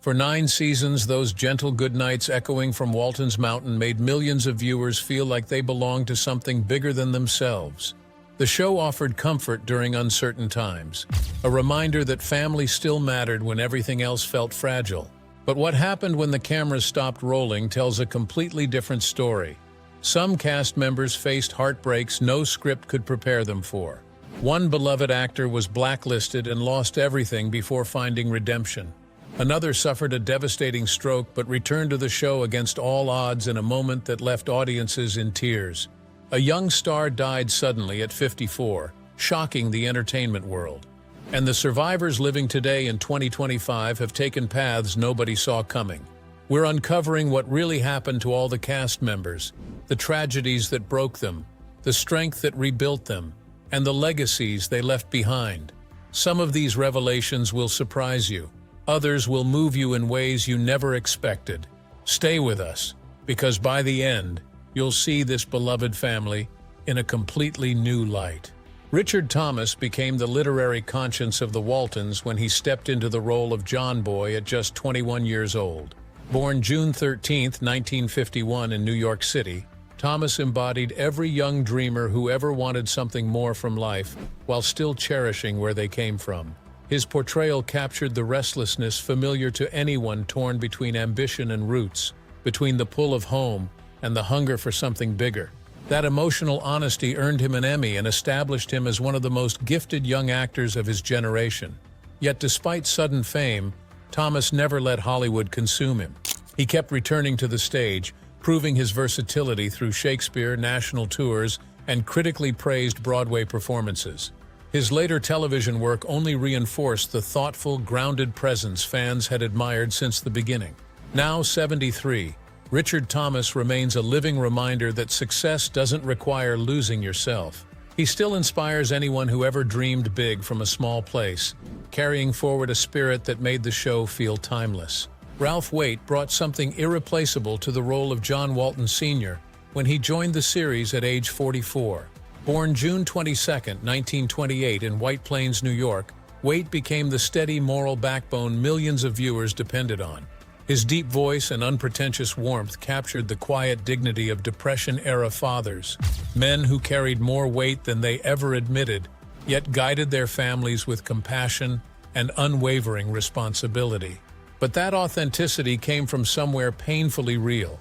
For 9 seasons, those gentle goodnights echoing from Waltons Mountain made millions of viewers feel like they belonged to something bigger than themselves. The show offered comfort during uncertain times, a reminder that family still mattered when everything else felt fragile. But what happened when the cameras stopped rolling tells a completely different story. Some cast members faced heartbreaks no script could prepare them for. One beloved actor was blacklisted and lost everything before finding redemption. Another suffered a devastating stroke but returned to the show against all odds in a moment that left audiences in tears. A young star died suddenly at 54, shocking the entertainment world. And the survivors living today in 2025 have taken paths nobody saw coming. We're uncovering what really happened to all the cast members, the tragedies that broke them, the strength that rebuilt them, and the legacies they left behind. Some of these revelations will surprise you. Others will move you in ways you never expected. Stay with us, because by the end, you'll see this beloved family in a completely new light. Richard Thomas became the literary conscience of the Waltons when he stepped into the role of John Boy at just 21 years old. Born June 13, 1951 in New York City, Thomas embodied every young dreamer who ever wanted something more from life while still cherishing where they came from. His portrayal captured the restlessness familiar to anyone torn between ambition and roots, between the pull of home and the hunger for something bigger. That emotional honesty earned him an Emmy and established him as one of the most gifted young actors of his generation. Yet despite sudden fame, Thomas never let Hollywood consume him. He kept returning to the stage, proving his versatility through Shakespeare, national tours, and critically praised Broadway performances. His later television work only reinforced the thoughtful, grounded presence fans had admired since the beginning. Now 73, Richard Thomas remains a living reminder that success doesn't require losing yourself. He still inspires anyone who ever dreamed big from a small place, carrying forward a spirit that made the show feel timeless. Ralph Waite brought something irreplaceable to the role of John Walton Sr. when he joined the series at age 44. Born June 22, 1928 in White Plains, New York, Waite became the steady moral backbone millions of viewers depended on. His deep voice and unpretentious warmth captured the quiet dignity of Depression-era fathers, men who carried more weight than they ever admitted, yet guided their families with compassion and unwavering responsibility. But that authenticity came from somewhere painfully real.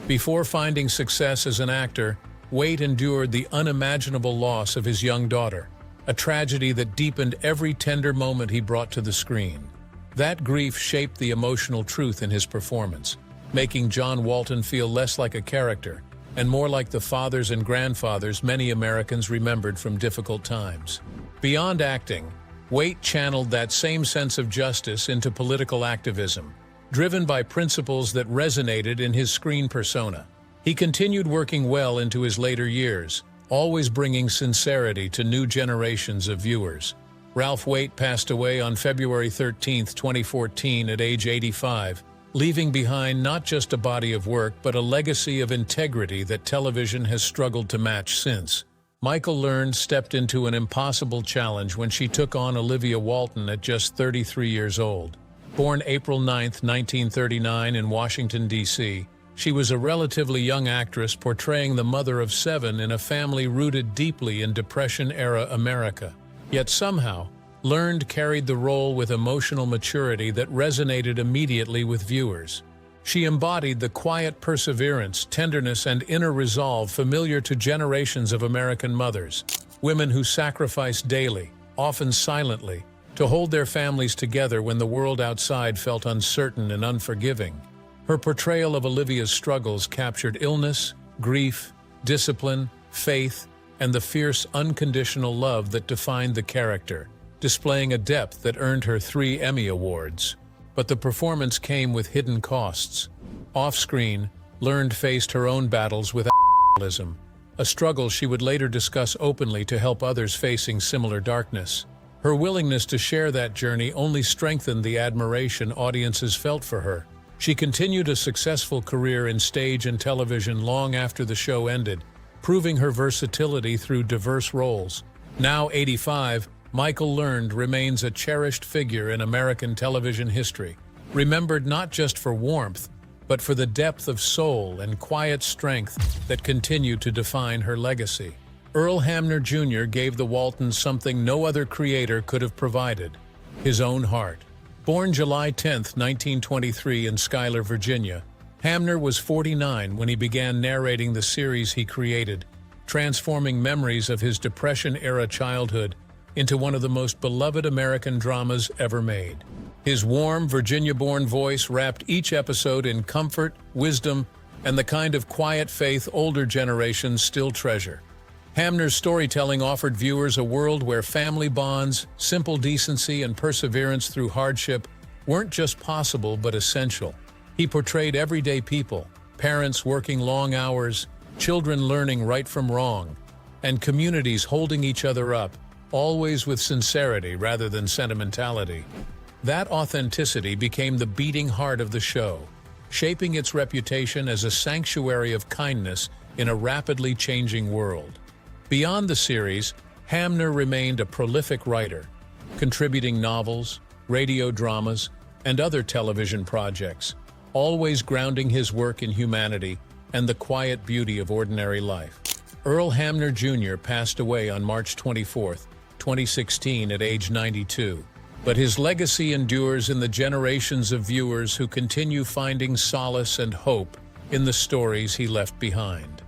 Before finding success as an actor, Waite endured the unimaginable loss of his young daughter, a tragedy that deepened every tender moment he brought to the screen. That grief shaped the emotional truth in his performance, making John Walton feel less like a character and more like the fathers and grandfathers many Americans remembered from difficult times. Beyond acting, Waite channeled that same sense of justice into political activism, driven by principles that resonated in his screen persona. He continued working well into his later years, always bringing sincerity to new generations of viewers. Ralph Waite passed away on February 13, 2014 at age 85, leaving behind not just a body of work but a legacy of integrity that television has struggled to match since. Michael Learns stepped into an impossible challenge when she took on Olivia Walton at just 33 years old. Born April 9, 1939 in Washington, D.C., she was a relatively young actress portraying the mother of 7 in a family rooted deeply in Depression-era America. Yet somehow, Learned carried the role with emotional maturity that resonated immediately with viewers. She embodied the quiet perseverance, tenderness, and inner resolve familiar to generations of American mothers, women who sacrificed daily, often silently, to hold their families together when the world outside felt uncertain and unforgiving. Her portrayal of Olivia's struggles captured illness, grief, discipline, faith, and the fierce, unconditional love that defined the character, displaying a depth that earned her 3 Emmy Awards. But the performance came with hidden costs. Off-screen, Learned faced her own battles with alcoholism, a struggle she would later discuss openly to help others facing similar darkness. Her willingness to share that journey only strengthened the admiration audiences felt for her. She continued a successful career in stage and television long after the show ended, proving her versatility through diverse roles. Now 85, Michael Learned remains a cherished figure in American television history. remembered not just for warmth, but for the depth of soul and quiet strength that continue to define her legacy. Earl Hamner Jr. gave the Waltons something no other creator could have provided: his own heart. Born July 10, 1923 in Schuyler, Virginia, Hamner was 49 when he began narrating the series he created, transforming memories of his Depression-era childhood into one of the most beloved American dramas ever made. His warm, Virginia-born voice wrapped each episode in comfort, wisdom, and the kind of quiet faith older generations still treasure. Hamner's storytelling offered viewers a world where family bonds, simple decency, and perseverance through hardship weren't just possible but essential. He portrayed everyday people, parents working long hours, children learning right from wrong, and communities holding each other up, always with sincerity rather than sentimentality. That authenticity became the beating heart of the show, shaping its reputation as a sanctuary of kindness in a rapidly changing world. Beyond the series, Hamner remained a prolific writer, contributing novels, radio dramas, and other television projects, always grounding his work in humanity and the quiet beauty of ordinary life. Earl Hamner Jr. passed away on March 24, 2016 at age 92. But his legacy endures in the generations of viewers who continue finding solace and hope in the stories he left behind.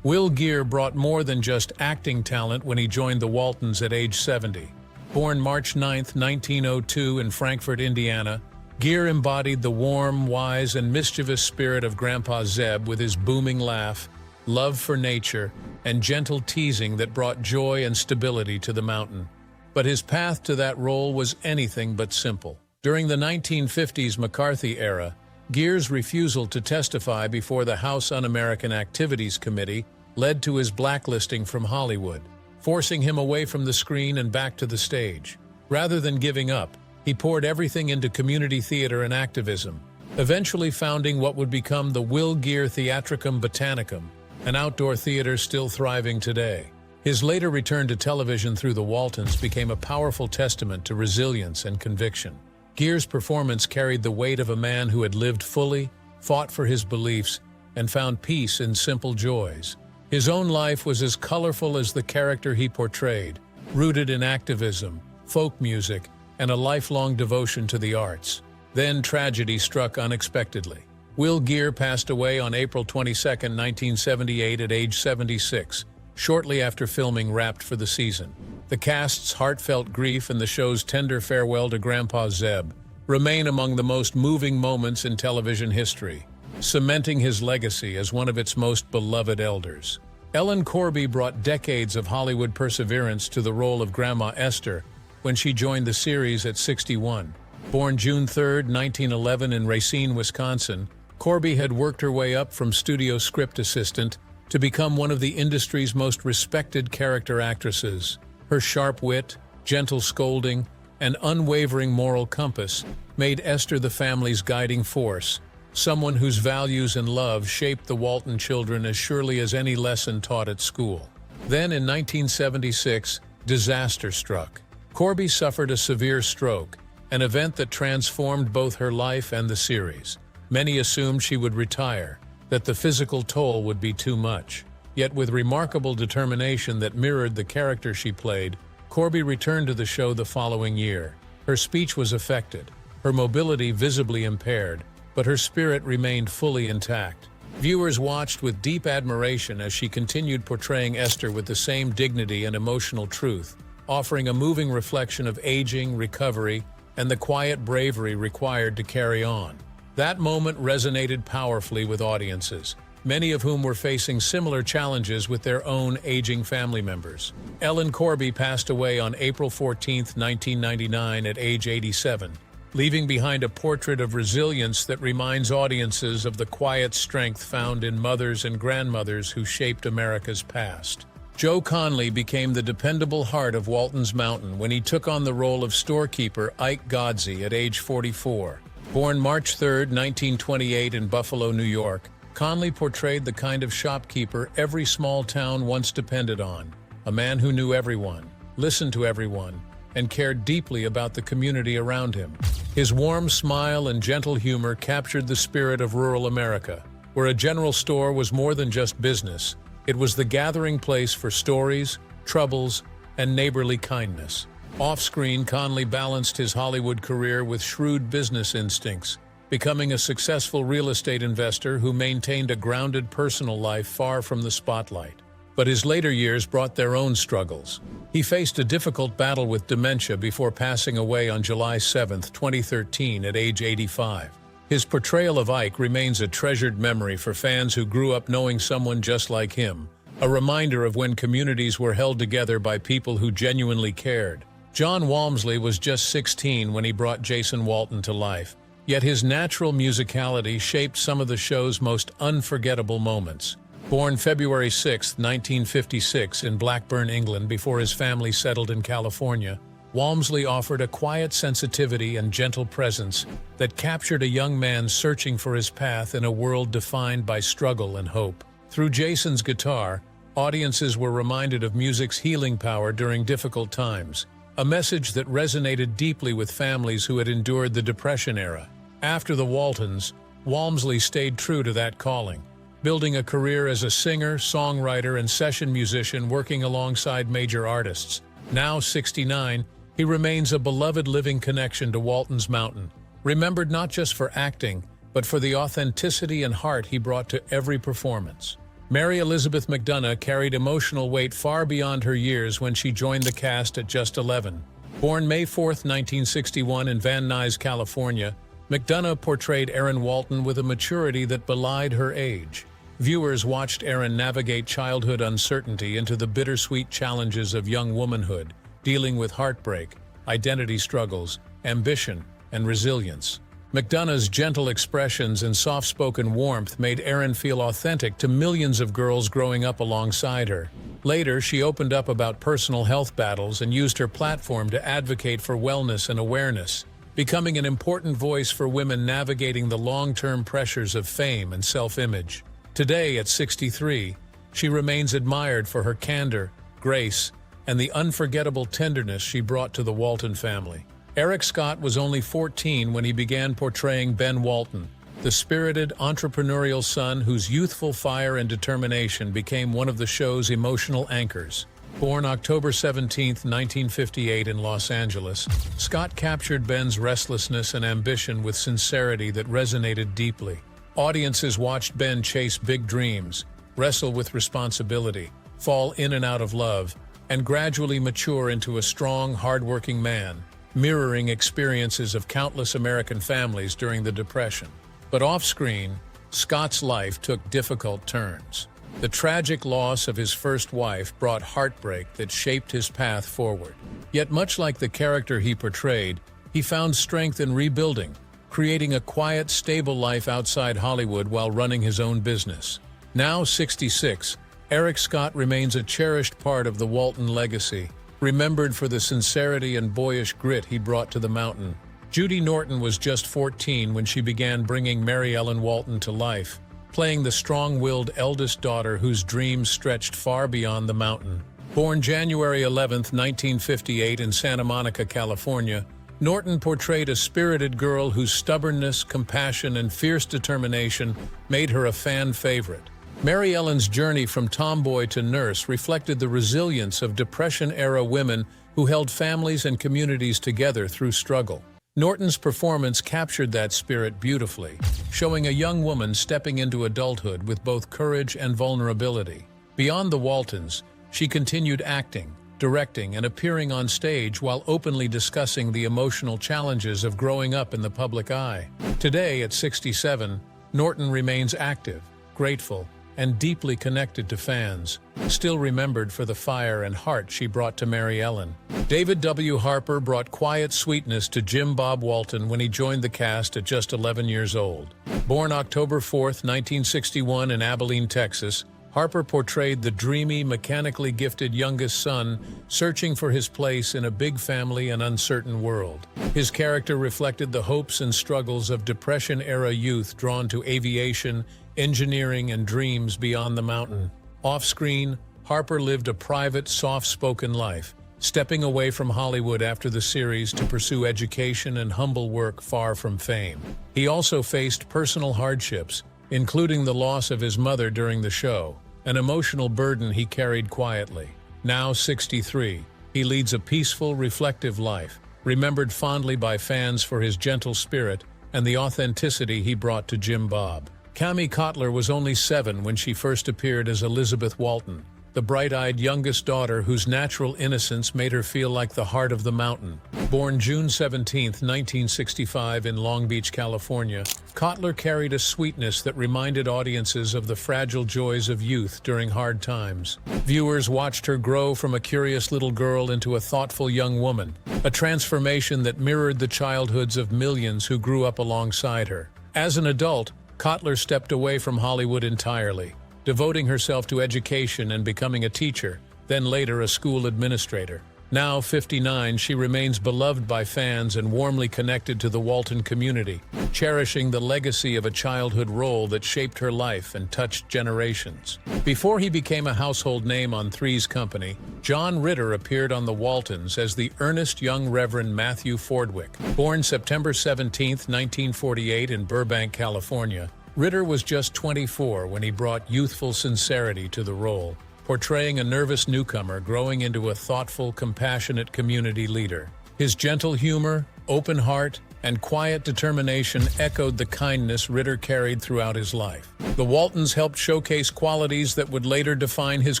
Will Geer brought more than just acting talent when he joined the Waltons at age 70. Born March 9, 1902 in Frankfort, Indiana, Geer embodied the warm, wise, and mischievous spirit of Grandpa Zeb with his booming laugh, love for nature, and gentle teasing that brought joy and stability to the mountain. But his path to that role was anything but simple. During the 1950s McCarthy era, Geer's refusal to testify before the House Un-American Activities Committee led to his blacklisting from Hollywood, forcing him away from the screen and back to the stage. Rather than giving up, he poured everything into community theater and activism, eventually founding what would become the Will Geer Theatricum Botanicum, an outdoor theater still thriving today. His later return to television through the Waltons became a powerful testament to resilience and conviction. Geer's performance carried the weight of a man who had lived fully, fought for his beliefs, and found peace in simple joys. His own life was as colorful as the character he portrayed, rooted in activism, folk music, and a lifelong devotion to the arts. Then tragedy struck unexpectedly. Will Geer passed away on April 22, 1978 at age 76. Shortly after filming wrapped for the season. The cast's heartfelt grief and the show's tender farewell to Grandpa Zeb remain among the most moving moments in television history, cementing his legacy as one of its most beloved elders. Ellen Corby brought decades of Hollywood perseverance to the role of Grandma Esther when she joined the series at 61. Born June 3, 1911 in Racine, Wisconsin, Corby had worked her way up from studio script assistant to become one of the industry's most respected character actresses. Her sharp wit, gentle scolding, and unwavering moral compass made Esther the family's guiding force, someone whose values and love shaped the Walton children as surely as any lesson taught at school. Then in 1976, disaster struck. Corby suffered a severe stroke, an event that transformed both her life and the series. Many assumed she would retire, that the physical toll would be too much. Yet with remarkable determination that mirrored the character she played, Corby returned to the show the following year. Her speech was affected, her mobility visibly impaired, but her spirit remained fully intact. Viewers watched with deep admiration as she continued portraying Esther with the same dignity and emotional truth, offering a moving reflection of aging, recovery, and the quiet bravery required to carry on. That moment resonated powerfully with audiences, many of whom were facing similar challenges with their own aging family members. Ellen Corby passed away on April 14, 1999 at age 87, leaving behind a portrait of resilience that reminds audiences of the quiet strength found in mothers and grandmothers who shaped America's past. Joe Conley became the dependable heart of Walton's Mountain when he took on the role of storekeeper Ike Godsey at age 44. Born March 3, 1928 in Buffalo, New York, Conley portrayed the kind of shopkeeper every small town once depended on, a man who knew everyone, listened to everyone, and cared deeply about the community around him. His warm smile and gentle humor captured the spirit of rural America, where a general store was more than just business. It was the gathering place for stories, troubles, and neighborly kindness. Off-screen, Conley balanced his Hollywood career with shrewd business instincts, becoming a successful real estate investor who maintained a grounded personal life far from the spotlight. But his later years brought their own struggles. He faced a difficult battle with dementia before passing away on July 7, 2013, at age 85. His portrayal of Ike remains a treasured memory for fans who grew up knowing someone just like him, a reminder of when communities were held together by people who genuinely cared. John Walmsley was just 16 when he brought Jason Walton to life, yet his natural musicality shaped some of the show's most unforgettable moments. Born February 6, 1956 in Blackburn, England, before his family settled in California, Walmsley offered a quiet sensitivity and gentle presence that captured a young man searching for his path in a world defined by struggle and hope. Through Jason's guitar, audiences were reminded of music's healing power during difficult times, a message that resonated deeply with families who had endured the Depression era. After the Waltons, Walmsley stayed true to that calling, building a career as a singer, songwriter, and session musician working alongside major artists. Now 69, he remains a beloved living connection to Walton's Mountain, remembered not just for acting, but for the authenticity and heart he brought to every performance. Mary Elizabeth McDonough carried emotional weight far beyond her years when she joined the cast at just 11. Born May 4, 1961 in Van Nuys, California, McDonough portrayed Erin Walton with a maturity that belied her age. Viewers watched Erin navigate childhood uncertainty into the bittersweet challenges of young womanhood, dealing with heartbreak, identity struggles, ambition, and resilience. McDonough's gentle expressions and soft-spoken warmth made Erin feel authentic to millions of girls growing up alongside her. Later, she opened up about personal health battles and used her platform to advocate for wellness and awareness, becoming an important voice for women navigating the long-term pressures of fame and self-image. Today, at 63, she remains admired for her candor, grace, and the unforgettable tenderness she brought to the Walton family. Eric Scott was only 14 when he began portraying Ben Walton, the spirited, entrepreneurial son whose youthful fire and determination became one of the show's emotional anchors. Born October 17, 1958 in Los Angeles, Scott captured Ben's restlessness and ambition with sincerity that resonated deeply. Audiences watched Ben chase big dreams, wrestle with responsibility, fall in and out of love, and gradually mature into a strong, hardworking man, mirroring experiences of countless American families during the Depression. But off-screen, Scott's life took difficult turns. The tragic loss of his first wife brought heartbreak that shaped his path forward. Yet much like the character he portrayed, he found strength in rebuilding, creating a quiet, stable life outside Hollywood while running his own business. Now 66, Eric Scott remains a cherished part of the Walton legacy, remembered for the sincerity and boyish grit he brought to the mountain. Judy Norton was just 14 when she began bringing Mary Ellen Walton to life, playing the strong-willed eldest daughter whose dreams stretched far beyond the mountain. Born January 11, 1958 in Santa Monica, California, Norton portrayed a spirited girl whose stubbornness, compassion, and fierce determination made her a fan favorite. Mary Ellen's journey from tomboy to nurse reflected the resilience of Depression-era women who held families and communities together through struggle. Norton's performance captured that spirit beautifully, showing a young woman stepping into adulthood with both courage and vulnerability. Beyond the Waltons, she continued acting, directing, and appearing on stage while openly discussing the emotional challenges of growing up in the public eye. Today, at 67, Norton remains active, grateful, and deeply connected to fans, still remembered for the fire and heart she brought to Mary Ellen. David W. Harper brought quiet sweetness to Jim Bob Walton when he joined the cast at just 11 years old. Born October 4, 1961 in Abilene, Texas, Harper portrayed the dreamy, mechanically gifted youngest son searching for his place in a big family and uncertain world. His character reflected the hopes and struggles of Depression-era youth drawn to aviation, engineering, and dreams beyond the mountain. Off-screen, Harper lived a private, soft-spoken life, stepping away from Hollywood after the series to pursue education and humble work far from fame. He also faced personal hardships, including the loss of his mother during the show, an emotional burden he carried quietly. Now 63, he leads a peaceful, reflective life, remembered fondly by fans for his gentle spirit and the authenticity he brought to Jim Bob. Cammy Cotler was only 7 when she first appeared as Elizabeth Walton, the bright-eyed youngest daughter whose natural innocence made her feel like the heart of the mountain. Born June 17, 1965 in Long Beach, California, Cotler carried a sweetness that reminded audiences of the fragile joys of youth during hard times. Viewers watched her grow from a curious little girl into a thoughtful young woman, a transformation that mirrored the childhoods of millions who grew up alongside her. As an adult, Cotler stepped away from Hollywood entirely, devoting herself to education and becoming a teacher, then later a school administrator. Now 59, she remains beloved by fans and warmly connected to the Walton community, cherishing the legacy of a childhood role that shaped her life and touched generations. Before he became a household name on Three's Company, John Ritter appeared on the Waltons as the earnest young Reverend Matthew Fordwick. Born September 17, 1948 in Burbank, California, Ritter was just 24 when he brought youthful sincerity to the role, portraying a nervous newcomer growing into a thoughtful, compassionate community leader. His gentle humor, open heart, and quiet determination echoed the kindness Ritter carried throughout his life. The Waltons helped showcase qualities that would later define his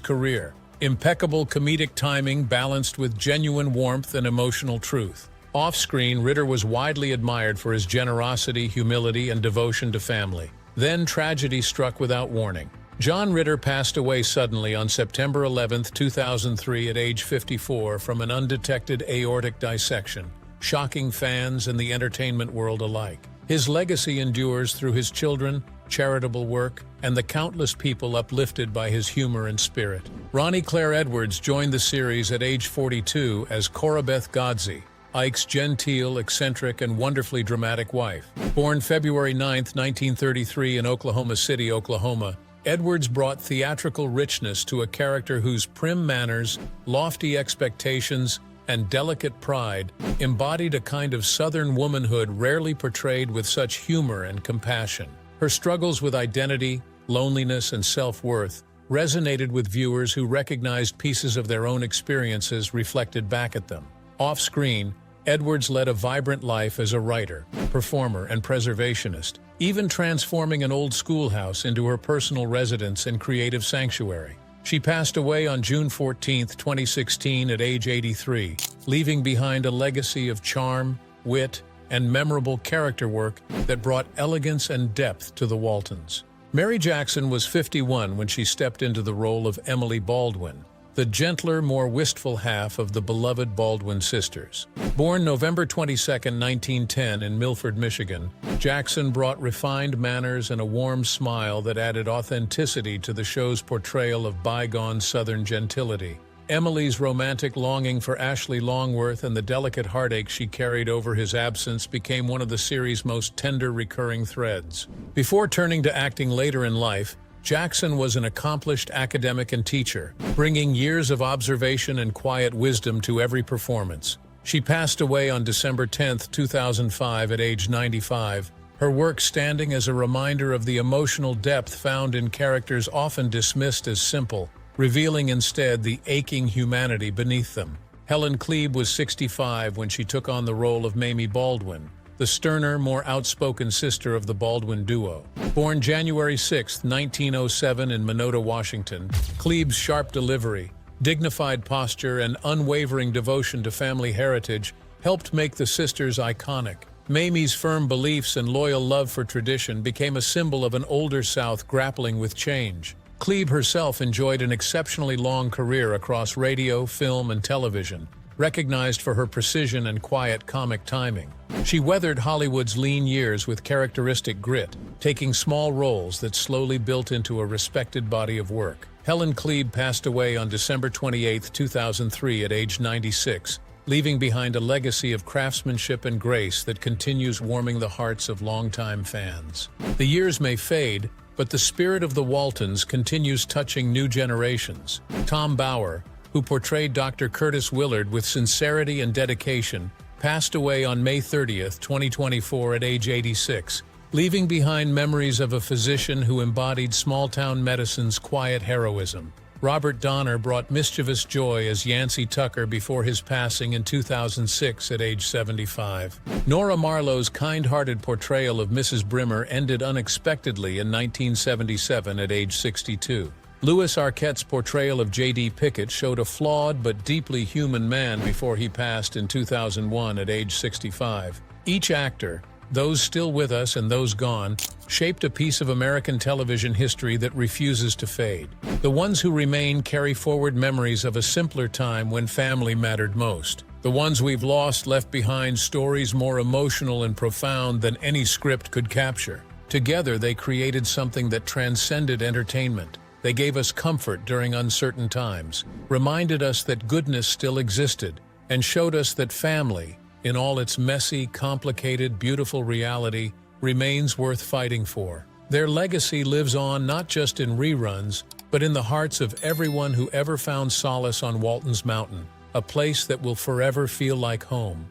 career: impeccable comedic timing balanced with genuine warmth and emotional truth. Off-screen, Ritter was widely admired for his generosity, humility, and devotion to family. Then tragedy struck without warning. John Ritter passed away suddenly on September 11, 2003 at age 54 from an undetected aortic dissection, shocking fans and the entertainment world alike. His legacy endures through his children, charitable work, and the countless people uplifted by his humor and spirit. Ronnie Claire Edwards joined the series at age 42 as Corabeth Godsey, Ike's genteel, eccentric, and wonderfully dramatic wife. Born February 9, 1933 in Oklahoma City, Oklahoma, Edwards brought theatrical richness to a character whose prim manners, lofty expectations, and delicate pride embodied a kind of Southern womanhood rarely portrayed with such humor and compassion. Her struggles with identity, loneliness, and self-worth resonated with viewers who recognized pieces of their own experiences reflected back at them. Off-screen, Edwards led a vibrant life as a writer, performer, and preservationist, even transforming an old schoolhouse into her personal residence and creative sanctuary. She passed away on June 14, 2016 at age 83, leaving behind a legacy of charm, wit, and memorable character work that brought elegance and depth to the Waltons. Mary Jackson was 51 when she stepped into the role of Emily Baldwin, the gentler, more wistful half of the beloved Baldwin sisters. Born November 22, 1910 in Milford, Michigan, Jackson brought refined manners and a warm smile that added authenticity to the show's portrayal of bygone Southern gentility. Emily's romantic longing for Ashley Longworth and the delicate heartache she carried over his absence became one of the series' most tender recurring threads. Before turning to acting later in life, Jackson was an accomplished academic and teacher, bringing years of observation and quiet wisdom to every performance. She passed away on December 10, 2005 at age 95, her work standing as a reminder of the emotional depth found in characters often dismissed as simple, revealing instead the aching humanity beneath them. Helen Klebe was 65 when she took on the role of Mamie Baldwin, the sterner, more outspoken sister of the Baldwin duo. Born January 6, 1907 in Minota, Washington, Klebe's sharp delivery, dignified posture, and unwavering devotion to family heritage helped make the sisters iconic. Mamie's firm beliefs and loyal love for tradition became a symbol of an older South grappling with change. Klebe herself enjoyed an exceptionally long career across radio, film, and television, recognized for her precision and quiet comic timing. She weathered Hollywood's lean years with characteristic grit, taking small roles that slowly built into a respected body of work. Helen Klebe passed away on December 28, 2003 at age 96, leaving behind a legacy of craftsmanship and grace that continues warming the hearts of longtime fans. The years may fade, but the spirit of the Waltons continues touching new generations. Tom Bauer, who portrayed Dr. Curtis Willard with sincerity and dedication, passed away on May 30th, 2024 at age 86, leaving behind memories of a physician who embodied small-town medicine's quiet heroism. Robert Donner brought mischievous joy as Yancey Tucker before his passing in 2006 at age 75. Nora Marlowe's kind-hearted portrayal of Mrs. Brimmer ended unexpectedly in 1977 at age 62. Louis Arquette's portrayal of J.D. Pickett showed a flawed but deeply human man before he passed in 2001 at age 65. Each actor, those still with us and those gone, shaped a piece of American television history that refuses to fade. The ones who remain carry forward memories of a simpler time when family mattered most. The ones we've lost left behind stories more emotional and profound than any script could capture. Together, they created something that transcended entertainment. They gave us comfort during uncertain times, reminded us that goodness still existed, and showed us that family, in all its messy, complicated, beautiful reality, remains worth fighting for. Their legacy lives on not just in reruns, but in the hearts of everyone who ever found solace on Waltons Mountain, a place that will forever feel like home.